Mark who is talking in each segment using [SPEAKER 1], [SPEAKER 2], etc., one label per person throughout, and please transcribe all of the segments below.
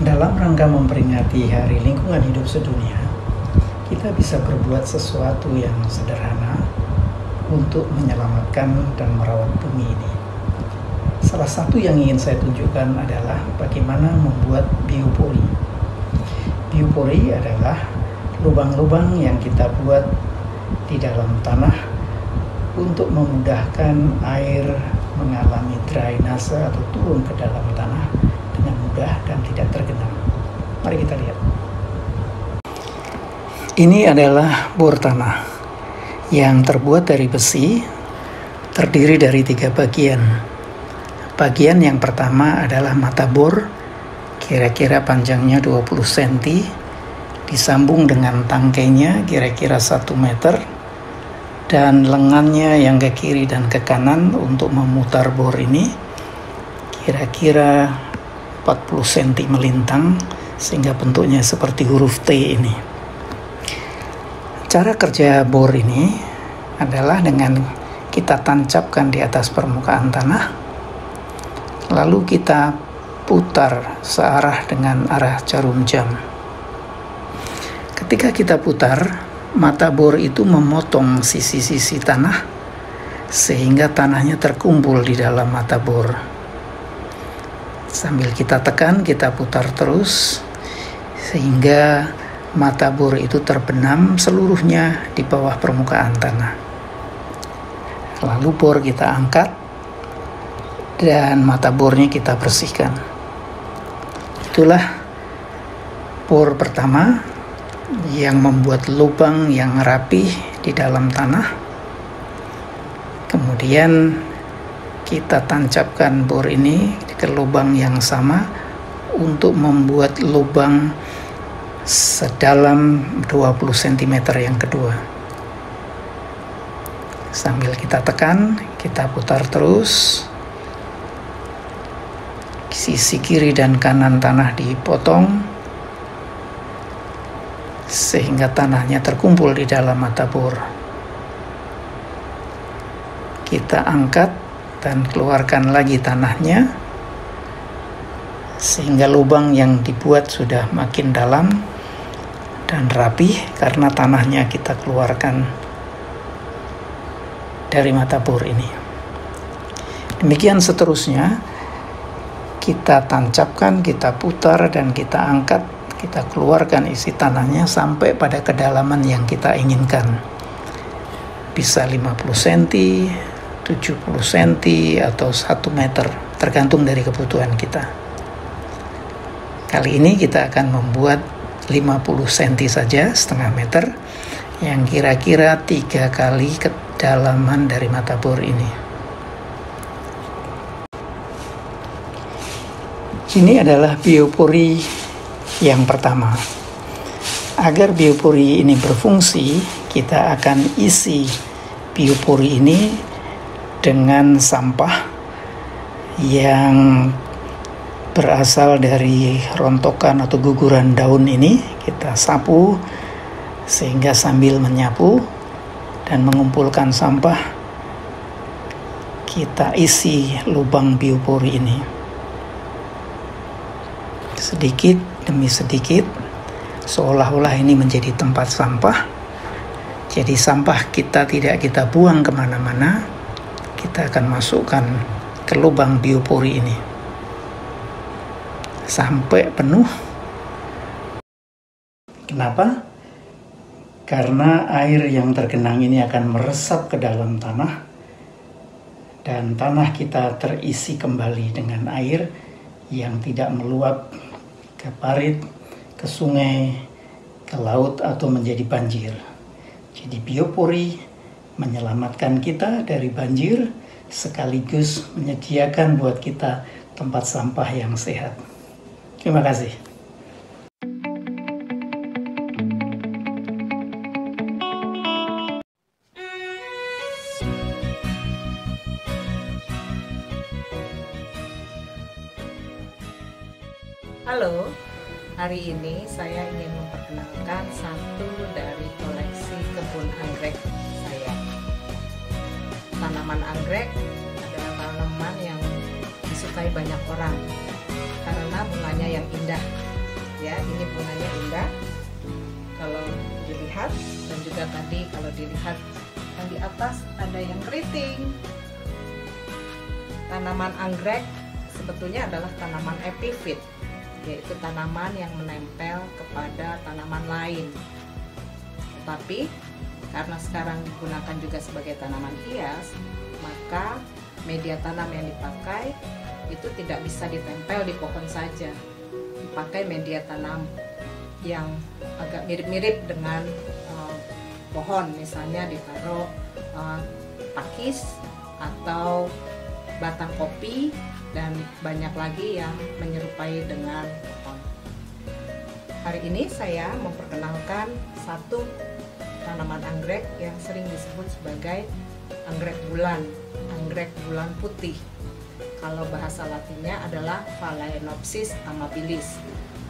[SPEAKER 1] Dalam rangka memperingati Hari Lingkungan Hidup Sedunia, kita bisa berbuat sesuatu yang sederhana untuk menyelamatkan dan merawat bumi ini. Salah satu yang ingin saya tunjukkan adalah bagaimana membuat biopori. Biopori adalah lubang-lubang yang kita buat di dalam tanah untuk memudahkan air mengalami drainase atau turun ke dalam tanah dengan mudah dan tidak tergenang. Mari kita lihat. Ini adalah bor tanah yang terbuat dari besi, terdiri dari 3 bagian. Bagian yang pertama adalah mata bor, kira-kira panjangnya 20 cm, disambung dengan tangkainya kira-kira 1 meter, dan lengannya yang ke kiri dan ke kanan untuk memutar bor ini kira-kira 40 cm melintang sehingga bentuknya seperti huruf T ini. Cara kerja bor ini adalah dengan kita tancapkan di atas permukaan tanah, lalu kita putar searah dengan arah jarum jam. Ketika kita putar, mata bor itu memotong sisi-sisi tanah sehingga tanahnya terkumpul di dalam mata bor. Sambil kita tekan, kita putar terus sehingga mata bor itu terbenam seluruhnya di bawah permukaan tanah. Lalu bor kita angkat dan mata bornya kita bersihkan. Itulah bor pertama yang membuat lubang yang rapih di dalam tanah. Kemudian kita tancapkan bor ini ke lubang yang sama untuk membuat lubang sedalam 20 cm yang kedua. Sambil kita tekan, kita putar terus. Sisi kiri dan kanan tanah dipotong sehingga tanahnya terkumpul di dalam mata bor. Kita angkat dan keluarkan lagi tanahnya sehingga lubang yang dibuat sudah makin dalam dan rapih karena tanahnya kita keluarkan dari mata bor ini. Demikian seterusnya, kita tancapkan, kita putar dan kita angkat, kita keluarkan isi tanahnya sampai pada kedalaman yang kita inginkan. Bisa 50 cm, 70 cm, atau 1 meter, tergantung dari kebutuhan kita. Kali ini kita akan membuat 50 cm saja, setengah meter, yang kira-kira 3 kali kedalaman dari mata bor ini. Ini adalah biopori yang pertama. Agar biopori ini berfungsi, kita akan isi biopori ini dengan sampah yang berasal dari rontokan atau guguran daun ini. Kita sapu sehingga sambil menyapu dan mengumpulkan sampah, kita isi lubang biopori ini sedikit demi sedikit, seolah-olah ini menjadi tempat sampah. Jadi sampah kita tidak kita buang kemana-mana, kita akan masukkan ke lubang biopori ini sampai penuh. Kenapa? Karena air yang tergenang ini akan meresap ke dalam tanah dan tanah kita terisi kembali dengan air yang tidak meluap ke parit, ke sungai, ke laut, atau menjadi banjir. Jadi biopori menyelamatkan kita dari banjir sekaligus menyediakan buat kita tempat sampah yang sehat. Terima kasih.
[SPEAKER 2] Halo, hari ini saya ingin memperkenalkan satu dari koleksi kebun anggrek saya. Tanaman anggrek adalah tanaman yang disukai banyak orang karena bunganya yang indah. ya. Ini bunganya indah kalau dilihat, dan juga tadi kalau dilihat yang di atas ada yang keriting. Tanaman anggrek sebetulnya adalah tanaman epifit, yaitu tanaman yang menempel kepada tanaman lain. Tetapi karena sekarang digunakan juga sebagai tanaman hias, maka media tanam yang dipakai itu tidak bisa ditempel di pohon saja. Dipakai media tanam yang agak mirip-mirip dengan pohon, misalnya ditaruh pakis atau batang kopi, dan banyak lagi yang menyerupai dengan pohon. Hari ini saya memperkenalkan satu tanaman anggrek yang sering disebut sebagai anggrek bulan putih. Kalau bahasa latinnya adalah Phalaenopsis amabilis,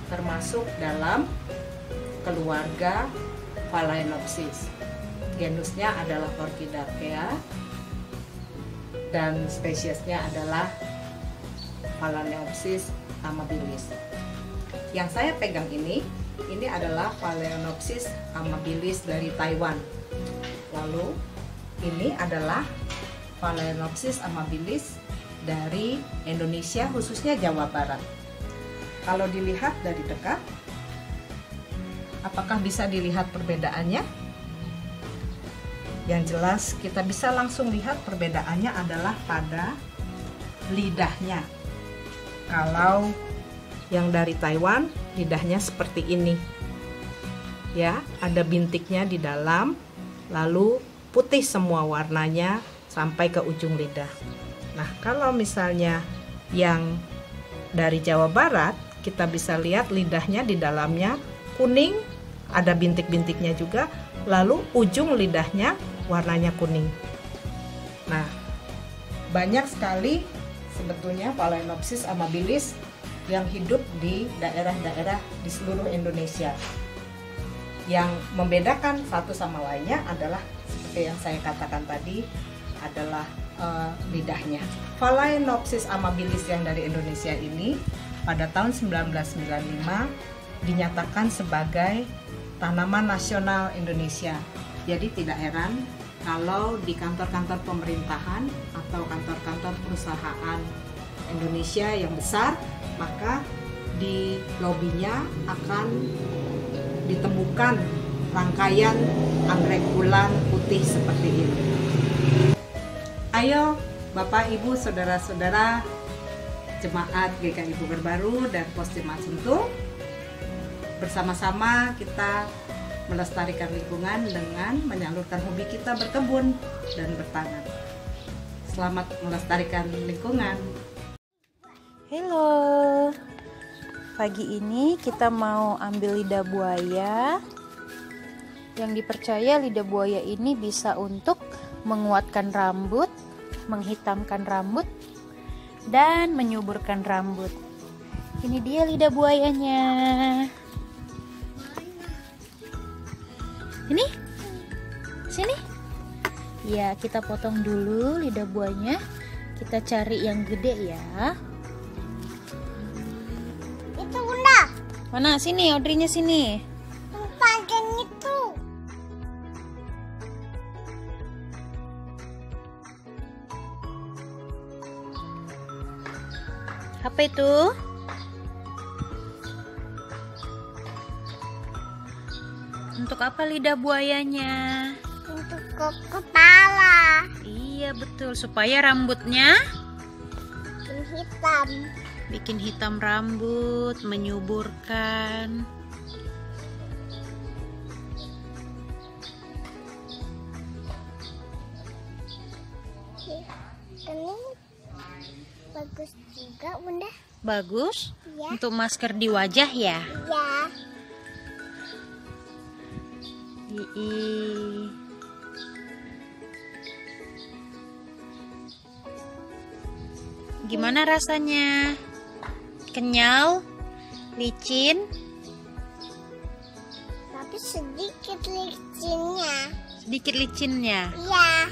[SPEAKER 2] termasuk dalam keluarga Phalaenopsis. Genusnya adalah Orchidacea dan spesiesnya adalah Phalaenopsis amabilis. Yang saya pegang ini adalah Phalaenopsis amabilis dari Taiwan. Lalu ini adalah Phalaenopsis amabilis dari Indonesia, khususnya Jawa Barat. Kalau dilihat dari dekat, apakah bisa dilihat perbedaannya? Yang jelas kita bisa langsung lihat perbedaannya adalah pada lidahnya. Kalau yang dari Taiwan, lidahnya seperti ini. Ya, ada bintiknya di dalam, lalu putih semua warnanya sampai ke ujung lidah. Nah, kalau misalnya yang dari Jawa Barat, kita bisa lihat lidahnya di dalamnya kuning, ada bintik-bintiknya juga, lalu ujung lidahnya warnanya kuning. Nah, banyak sekali sebetulnya Phalaenopsis amabilis yang hidup di daerah-daerah di seluruh Indonesia. Yang membedakan satu sama lainnya adalah seperti yang saya katakan tadi, adalah lidahnya. Phalaenopsis amabilis yang dari Indonesia ini pada tahun 1995 dinyatakan sebagai tanaman nasional Indonesia. Jadi tidak heran kalau di kantor-kantor pemerintahan atau kantor-kantor perusahaan Indonesia yang besar, maka di lobinya akan ditemukan rangkaian anggrek bulan putih seperti ini. Ayo Bapak, Ibu, Saudara-saudara Jemaat GKI Bogor Baru dan Posdimat Sentul, bersama-sama kita melestarikan lingkungan dengan menyalurkan hobi kita berkebun dan bertanam. Selamat melestarikan lingkungan.
[SPEAKER 3] Halo, pagi ini kita mau ambil lidah buaya. Yang dipercaya lidah buaya ini bisa untuk menguatkan rambut, menghitamkan rambut, dan menyuburkan rambut. Ini dia lidah buayanya. Ini, sini. Ya, kita potong dulu lidah buahnya. Kita cari yang gede ya.
[SPEAKER 4] Itu Bunda.
[SPEAKER 3] Mana? Sini, Audrey-nya sini.
[SPEAKER 4] Panjang itu.
[SPEAKER 3] Apa itu? Untuk apa lidah buayanya?
[SPEAKER 4] Untuk ke kepala.
[SPEAKER 3] Iya betul, supaya rambutnya
[SPEAKER 4] Hitam.
[SPEAKER 3] bikin hitam rambut, menyuburkan.
[SPEAKER 4] Ini bagus juga Bunda.
[SPEAKER 3] Bagus
[SPEAKER 4] Ya.
[SPEAKER 3] untuk masker di wajah ya.
[SPEAKER 4] Ya.
[SPEAKER 3] Ii. Gimana rasanya? Kenyal, licin,
[SPEAKER 4] Tapi sedikit licinnya.
[SPEAKER 3] sedikit licinnya.
[SPEAKER 4] Ya.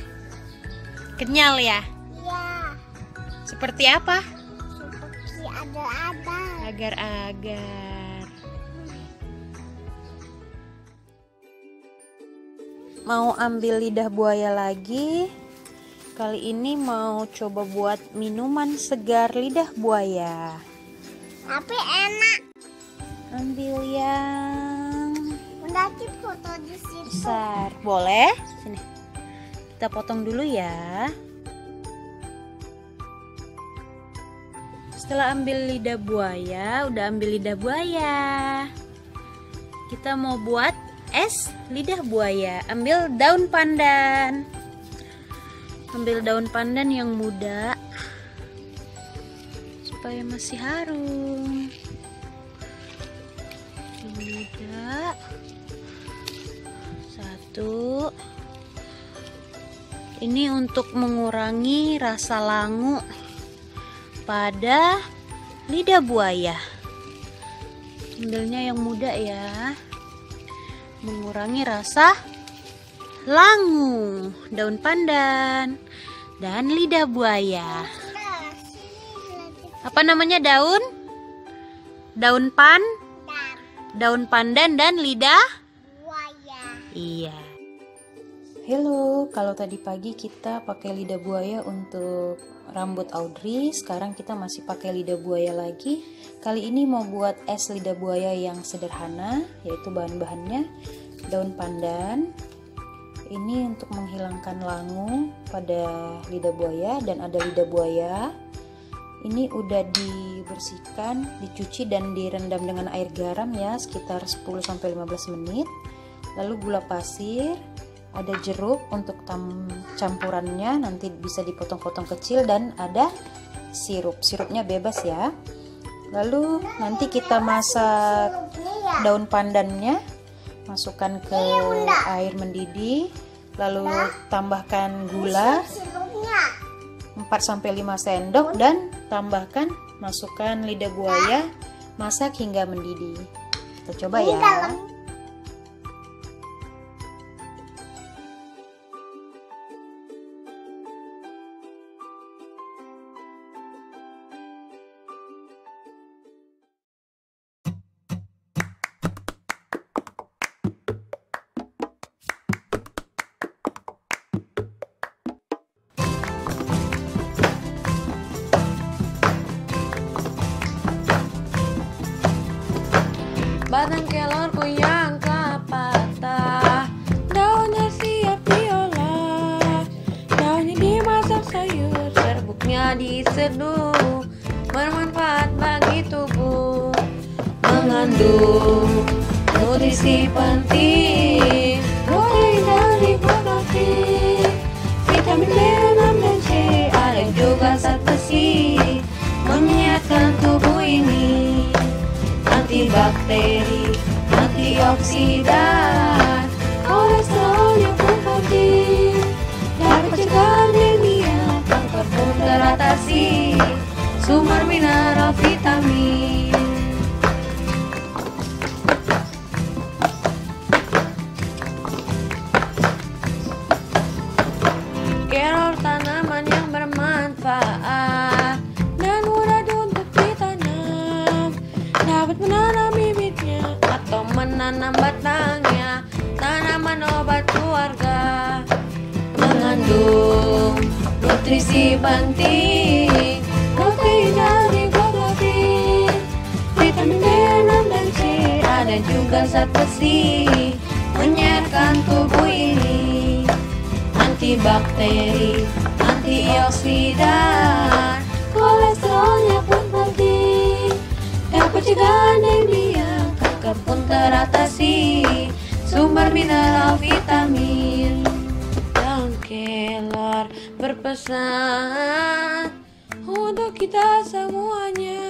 [SPEAKER 3] Kenyal ya.
[SPEAKER 4] Ya.
[SPEAKER 3] Seperti apa?
[SPEAKER 4] Seperti ada-ada.
[SPEAKER 3] Agar-agar. mau ambil lidah buaya lagi. Kali ini mau coba buat minuman segar lidah buaya.
[SPEAKER 4] Tapi enak.
[SPEAKER 3] Ambil yang
[SPEAKER 4] Bunda foto di situ.
[SPEAKER 3] besar. Boleh? Sini. Kita potong dulu ya. Setelah ambil lidah buaya, udah ambil lidah buaya. Kita mau buat es lidah buaya. Ambil daun pandan. Ambil daun pandan yang muda supaya masih harum. Muda. Satu. Ini untuk mengurangi rasa langu pada lidah buaya. Ambilnya yang muda ya, mengurangi rasa langu, daun pandan dan lidah buaya. Apa namanya daun? Daun pandan dan lidah
[SPEAKER 4] Buaya.
[SPEAKER 3] iya. Halo, kalau tadi pagi kita pakai lidah buaya untuk rambut Audrey, sekarang kita masih pakai lidah buaya lagi. Kali ini mau buat es lidah buaya yang sederhana, yaitu bahan-bahannya daun pandan. Ini untuk menghilangkan langu pada lidah buaya, dan ada lidah buaya. Ini udah dibersihkan, dicuci dan direndam dengan air garam ya, sekitar 10-15 menit. Lalu gula pasir, ada jeruk untuk campurannya, nanti bisa dipotong-potong kecil, dan ada sirupnya bebas ya. Lalu nanti kita masak daun pandannya, masukkan ke air mendidih, lalu tambahkan gula 4-5 sendok dan tambahkan, masukkan lidah buaya, masak hingga mendidih. Kita coba ya.
[SPEAKER 5] Batang kelorku yang telah patah, daunnya siap diolah, daunnya dimasak sayur, serbuknya diseduh, bermanfaat bagi tubuh, mengandung nutrisi penting, protein dari protein, vitamin B6 dan C, ada juga zat besi, menyehatkan tubuh ini. Antibakteri, antioksidan, kolesterolnya pun penting, dapat cegah anemia, kanker pun teratasi, sumber mineral vitamin. Kerol tanaman yang bermanfaat dan mudah untuk ditanam, dapat menanam bibitnya atau menanam batangnya. Tanaman obat keluarga, mengandung nutrisi penting, protein dari protein, vitamin B6 dan C, ada juga zat besi, menyehatkan tubuh ini. Antibakteri, antioksidan, kolesterolnya pun penting, dapat cegah anemia, kanker pun teratasi, sumber mineral vitamin. Daun kelor berpesan untuk kita semuanya,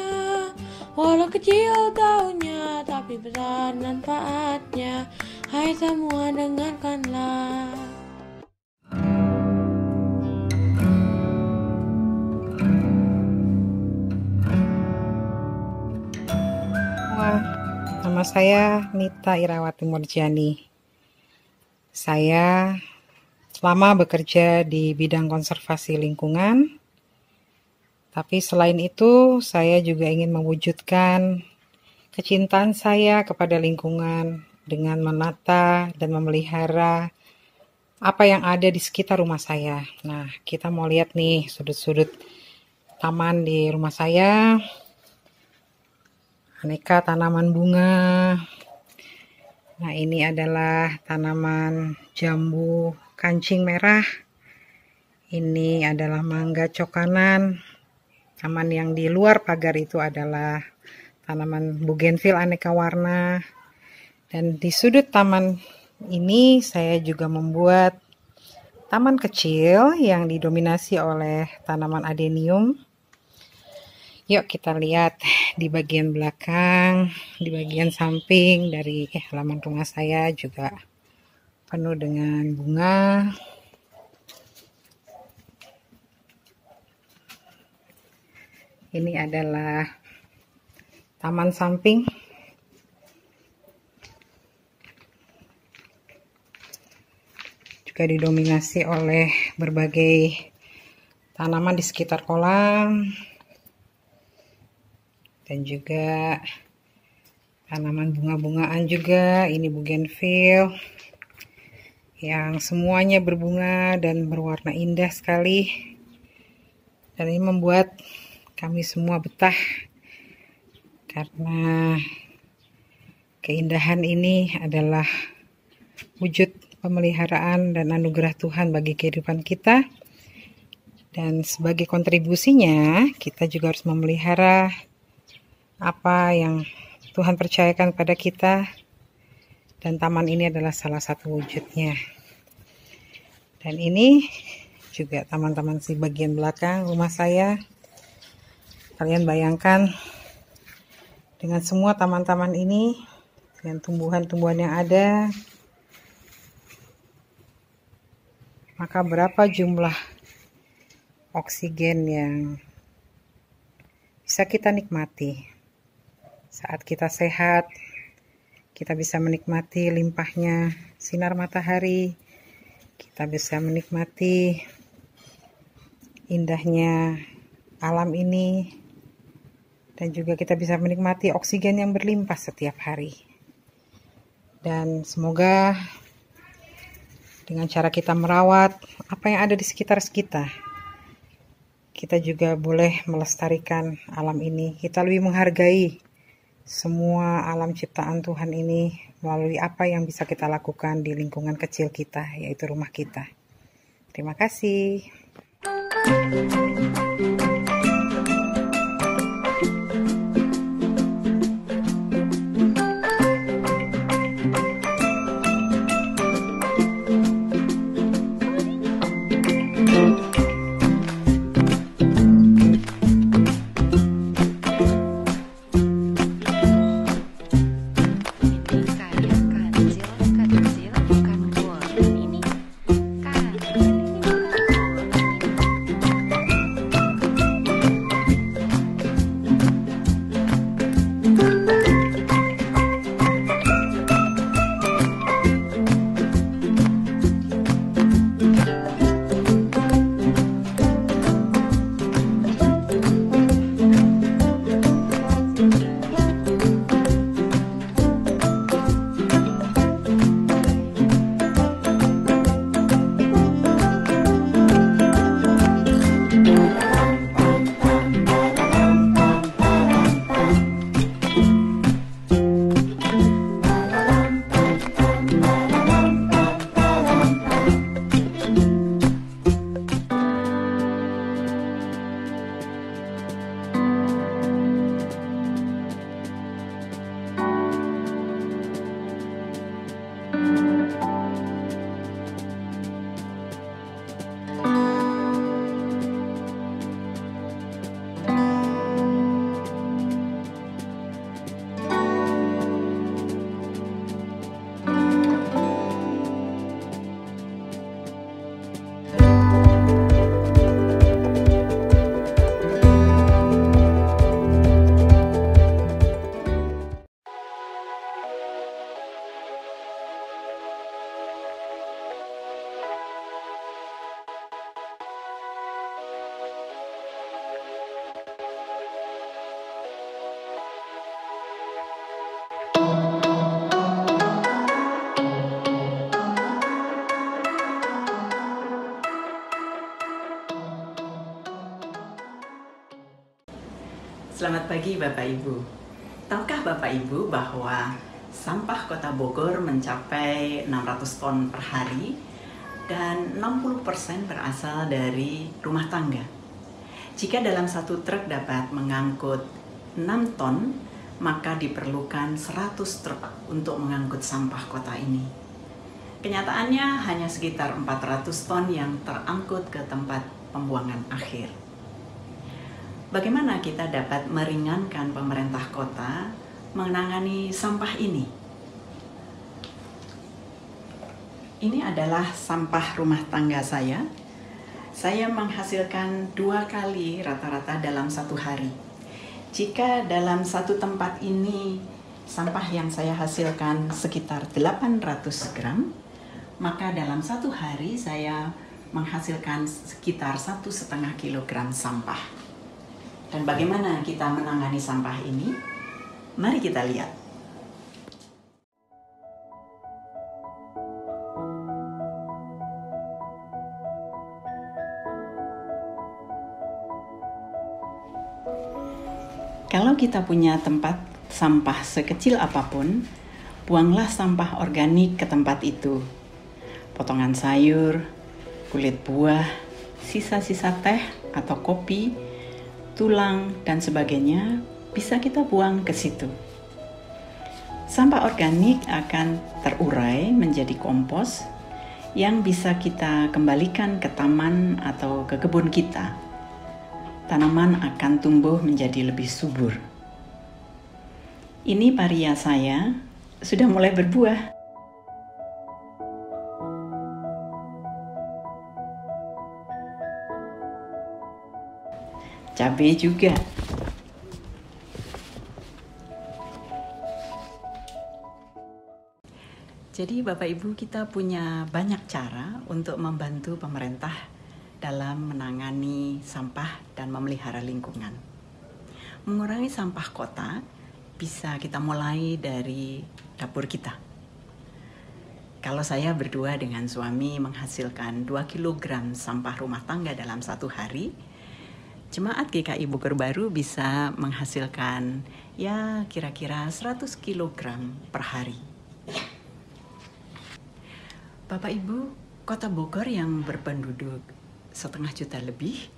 [SPEAKER 5] walau kecil daunnya tapi besar manfaatnya. Hai semua, dengarkanlah.
[SPEAKER 6] Nama saya Nita Irawati Murjani. Saya lama bekerja di bidang konservasi lingkungan, tapi selain itu saya juga ingin mewujudkan kecintaan saya kepada lingkungan dengan menata dan memelihara apa yang ada di sekitar rumah saya. Nah, kita mau lihat nih sudut-sudut taman di rumah saya. Aneka tanaman bunga. Nah, ini adalah tanaman jambu kancing merah. Ini adalah mangga cokanan. Taman yang di luar pagar itu adalah tanaman bougainville aneka warna. Dan di sudut taman ini saya juga membuat taman kecil yang didominasi oleh tanaman adenium. Yuk kita lihat di bagian belakang, di bagian samping dari halaman rumah saya juga penuh dengan bunga. Ini adalah taman samping. Juga didominasi oleh berbagai tanaman di sekitar kolam. Dan juga tanaman bunga-bungaan juga. Ini bougainville yang semuanya berbunga dan berwarna indah sekali. Dan ini membuat kami semua betah karena keindahan ini adalah wujud pemeliharaan dan anugerah Tuhan bagi kehidupan kita. Dan sebagai kontribusinya kita juga harus memelihara apa yang Tuhan percayakan pada kita, dan taman ini adalah salah satu wujudnya. Dan ini juga taman-taman di bagian belakang rumah saya. Kalian bayangkan dengan semua taman-taman ini, dengan tumbuhan-tumbuhan yang ada, maka berapa jumlah oksigen yang bisa kita nikmati. Saat kita sehat, kita bisa menikmati limpahnya sinar matahari, kita bisa menikmati indahnya alam ini, dan juga kita bisa menikmati oksigen yang berlimpah setiap hari. Dan semoga dengan cara kita merawat apa yang ada di sekitar kita, kita juga boleh melestarikan alam ini. Kita lebih menghargai semua alam ciptaan Tuhan ini melalui apa yang bisa kita lakukan di lingkungan kecil kita, yaitu rumah kita. Terima kasih.
[SPEAKER 7] Selamat pagi Bapak Ibu. Tahukah Bapak Ibu bahwa sampah Kota Bogor mencapai 600 ton per hari dan 60% berasal dari rumah tangga. Jika dalam satu truk dapat mengangkut 6 ton, maka diperlukan 100 truk untuk mengangkut sampah kota ini. Kenyataannya hanya sekitar 400 ton yang terangkut ke tempat pembuangan akhir. Bagaimana kita dapat meringankan pemerintah kota menangani sampah ini? Ini adalah sampah rumah tangga saya. Saya menghasilkan 2 kali rata-rata dalam satu hari. Jika dalam satu tempat ini sampah yang saya hasilkan sekitar 800 gram, maka dalam satu hari saya menghasilkan sekitar 1,5 kilogram sampah. Dan bagaimana kita menangani sampah ini? Mari kita lihat. Kalau kita punya tempat sampah sekecil apapun, buanglah sampah organik ke tempat itu. Potongan sayur, kulit buah, sisa-sisa teh atau kopi, tulang, dan sebagainya bisa kita buang ke situ. Sampah organik akan terurai menjadi kompos yang bisa kita kembalikan ke taman atau ke kebun kita. Tanaman akan tumbuh menjadi lebih subur. Ini paria saya sudah mulai berbuah. Cabai juga. Jadi Bapak Ibu, kita punya banyak cara untuk membantu pemerintah dalam menangani sampah dan memelihara lingkungan. Mengurangi sampah kota bisa kita mulai dari dapur kita. Kalau saya berdua dengan suami menghasilkan 2 kg sampah rumah tangga dalam satu hari, Jemaat GKI Bogor Baru bisa menghasilkan ya kira-kira 100 kg per hari. Bapak Ibu, Kota Bogor yang berpenduduk 1,5 juta lebih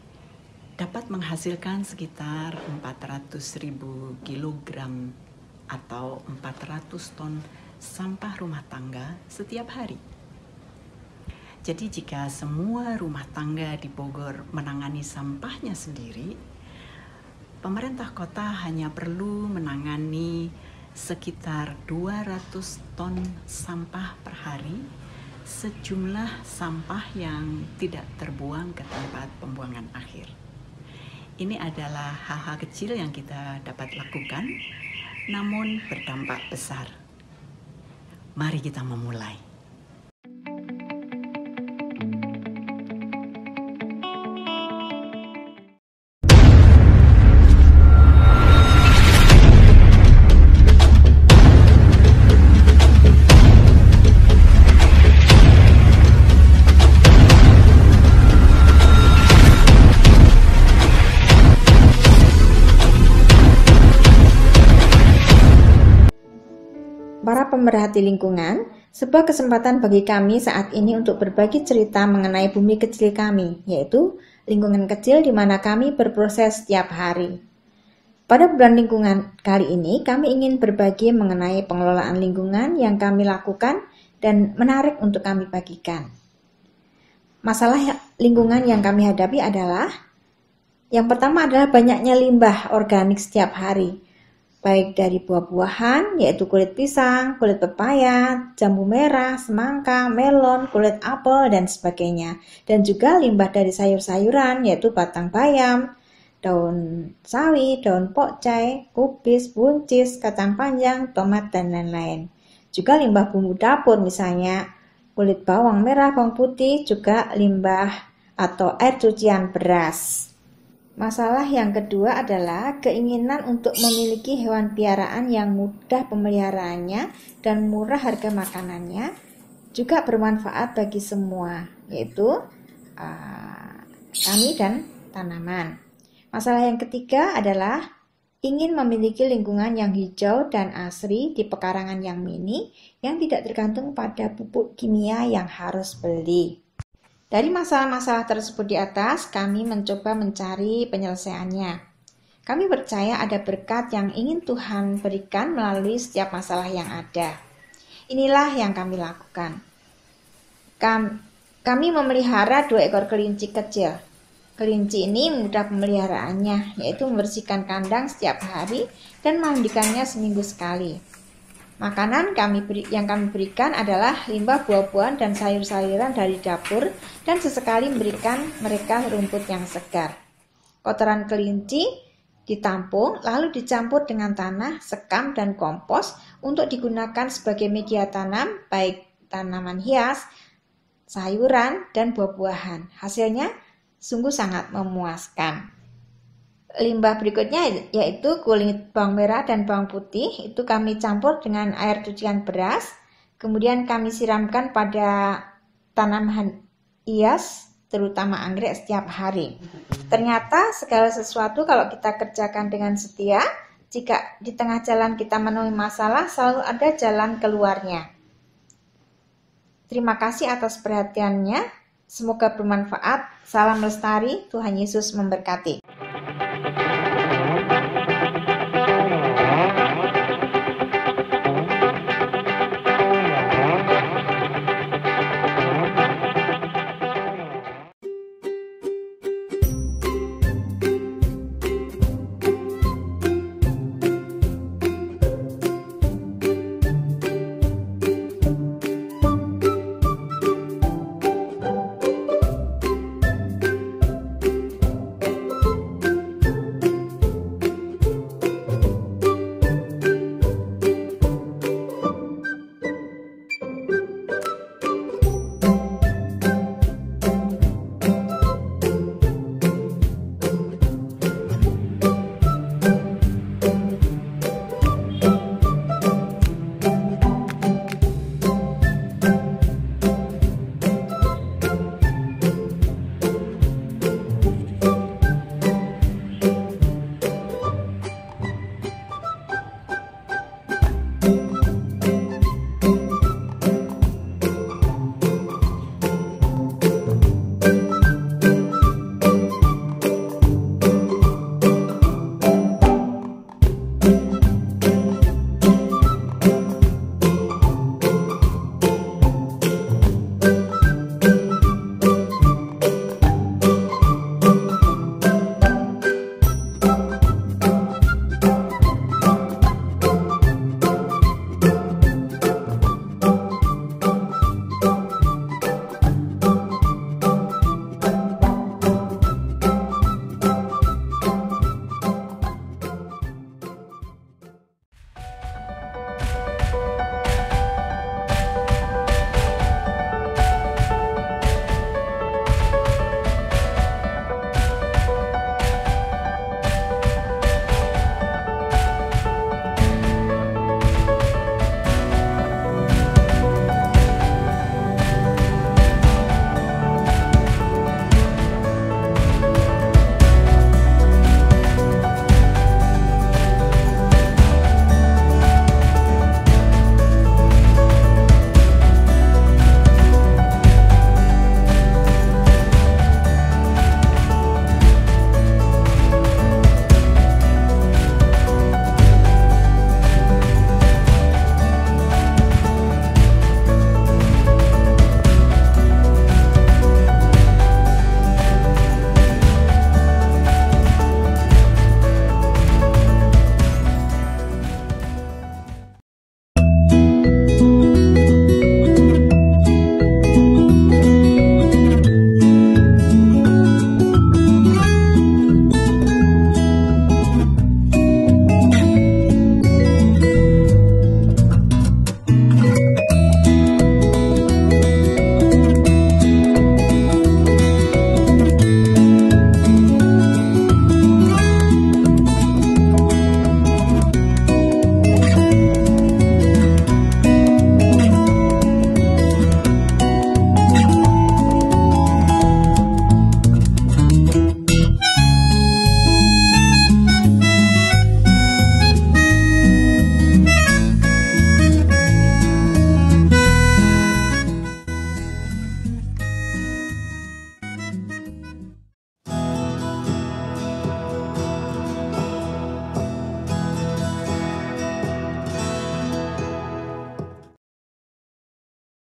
[SPEAKER 7] dapat menghasilkan sekitar 400.000 kilogram atau 400 ton sampah rumah tangga setiap hari. Jadi jika semua rumah tangga di Bogor menangani sampahnya sendiri, pemerintah kota hanya perlu menangani sekitar 200 ton sampah per hari, sejumlah sampah yang tidak terbuang ke tempat pembuangan akhir. Ini adalah hal-hal kecil yang kita dapat lakukan, namun berdampak besar. Mari kita memulai.
[SPEAKER 8] Para pemerhati lingkungan, sebuah kesempatan bagi kami saat ini untuk berbagi cerita mengenai bumi kecil kami, yaitu lingkungan kecil di mana kami berproses setiap hari. Pada bulan lingkungan kali ini, kami ingin berbagi mengenai pengelolaan lingkungan yang kami lakukan dan menarik untuk kami bagikan. Masalah lingkungan yang kami hadapi adalah, yang pertama adalah banyaknya limbah organik setiap hari, baik dari buah-buahan, yaitu kulit pisang, kulit pepaya, jambu merah, semangka, melon, kulit apel, dan sebagainya. Dan juga limbah dari sayur-sayuran, yaitu batang bayam, daun sawi, daun pokcai, kubis, buncis, kacang panjang, tomat, dan lain-lain. Juga limbah bumbu dapur, misalnya kulit bawang merah, bawang putih, juga limbah atau air cucian beras. Masalah yang kedua adalah keinginan untuk memiliki hewan piaraan yang mudah pemeliharaannya dan murah harga makanannya, juga bermanfaat bagi semua, yaitu kami dan tanaman. Masalah yang ketiga adalah ingin memiliki lingkungan yang hijau dan asri di pekarangan yang mini yang tidak tergantung pada pupuk kimia yang harus beli. Dari masalah-masalah tersebut di atas, kami mencoba mencari penyelesaiannya. Kami percaya ada berkat yang ingin Tuhan berikan melalui setiap masalah yang ada. Inilah yang kami lakukan. Kami memelihara 2 ekor kelinci kecil. Kelinci ini mudah pemeliharaannya, yaitu membersihkan kandang setiap hari dan memandikannya seminggu sekali. Makanan yang kami berikan adalah limbah buah-buahan dan sayur-sayuran dari dapur dan sesekali memberikan mereka rumput yang segar. Kotoran kelinci ditampung lalu dicampur dengan tanah, sekam, dan kompos untuk digunakan sebagai media tanam baik tanaman hias, sayuran, dan buah-buahan. Hasilnya sungguh sangat memuaskan. Limbah berikutnya yaitu kulit bawang merah dan bawang putih, itu kami campur dengan air cucian beras, kemudian kami siramkan pada tanaman hias, terutama anggrek setiap hari. Ternyata segala sesuatu kalau kita kerjakan dengan setia, jika di tengah jalan kita menemui masalah, selalu ada jalan keluarnya. Terima kasih atas perhatiannya. Semoga bermanfaat. Salam lestari, Tuhan Yesus memberkati.